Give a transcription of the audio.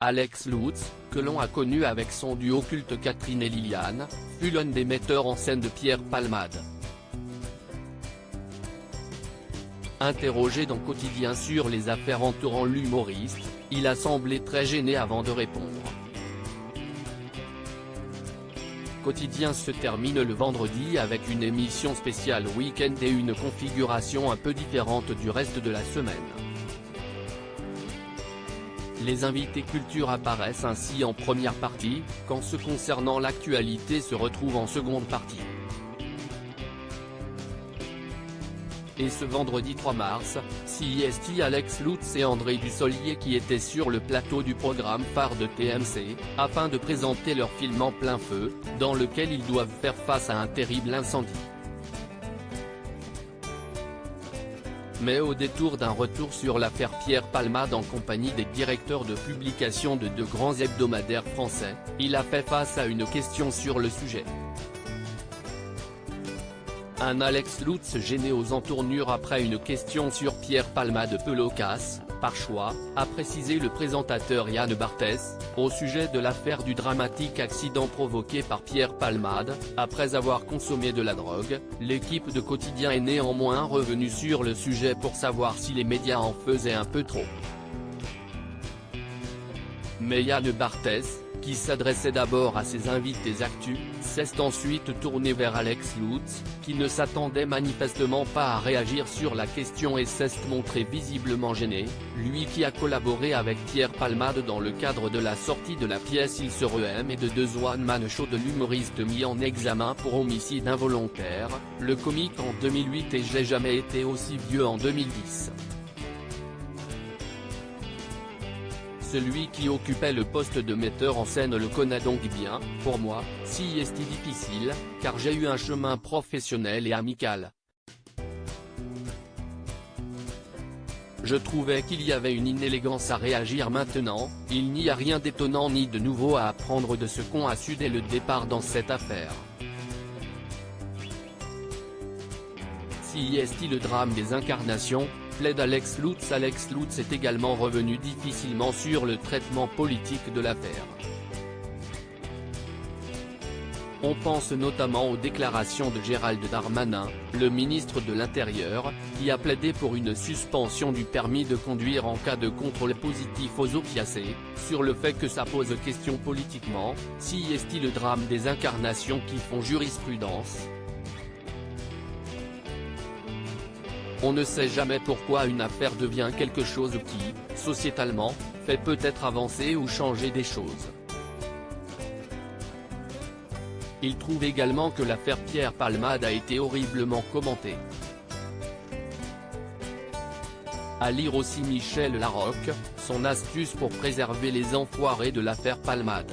Alex Lutz, que l'on a connu avec son duo culte Catherine et Liliane, fut l'un des metteurs en scène de Pierre Palmade. Interrogé dans Quotidien sur les affaires entourant l'humoriste, il a semblé très gêné avant de répondre. Quotidien se termine le vendredi avec une émission spéciale week-end et une configuration un peu différente du reste de la semaine. Les invités culture apparaissent ainsi en première partie, quand ceux concernant l'actualité se retrouvent en seconde partie. Et ce vendredi 3 mars, CIST Alex Lutz et André Dussolier qui étaient sur le plateau du programme phare de TMC, afin de présenter leur film En plein feu, dans lequel ils doivent faire face à un terrible incendie. Mais au détour d'un retour sur l'affaire Pierre Palmade en compagnie des directeurs de publication de deux grands hebdomadaires français, il a fait face à une question sur le sujet. Un Alex Lutz gêné aux entournures après une question sur Pierre Palmade peu loquace, par choix, a précisé le présentateur Yann Barthès, au sujet de l'affaire du dramatique accident provoqué par Pierre Palmade. Après avoir consommé de la drogue, l'équipe de Quotidien est néanmoins revenue sur le sujet pour savoir si les médias en faisaient un peu trop. Mais Yann Barthès, qui s'adressait d'abord à ses invités actus, s'est ensuite tourné vers Alex Lutz, qui ne s'attendait manifestement pas à réagir sur la question et s'est montré visiblement gêné, lui qui a collaboré avec Pierre Palmade dans le cadre de la sortie de la pièce Il se reaime et de The One Man Show de l'humoriste mis en examen pour homicide involontaire, le comique en 2008 et J'ai jamais été aussi vieux en 2010. Celui qui occupait le poste de metteur en scène le connaît donc bien. Pour moi, si est difficile, car j'ai eu un chemin professionnel et amical. Je trouvais qu'il y avait une inélégance à réagir maintenant, il n'y a rien d'étonnant ni de nouveau à apprendre de ce qu'on a su dès le départ dans cette affaire. Si est le drame des incarnations, plaide Alex Lutz. Alex Lutz est également revenu difficilement sur le traitement politique de l'affaire. On pense notamment aux déclarations de Gérald Darmanin, le ministre de l'Intérieur, qui a plaidé pour une suspension du permis de conduire en cas de contrôle positif aux opiacés, sur le fait que ça pose question politiquement. Si est le drame des incarnations qui font jurisprudence. On ne sait jamais pourquoi une affaire devient quelque chose qui, sociétalement, fait peut-être avancer ou changer des choses. Il trouve également que l'affaire Pierre Palmade a été horriblement commentée. À lire aussi Michel Larocque, son astuce pour préserver les enfoirés de l'affaire Palmade.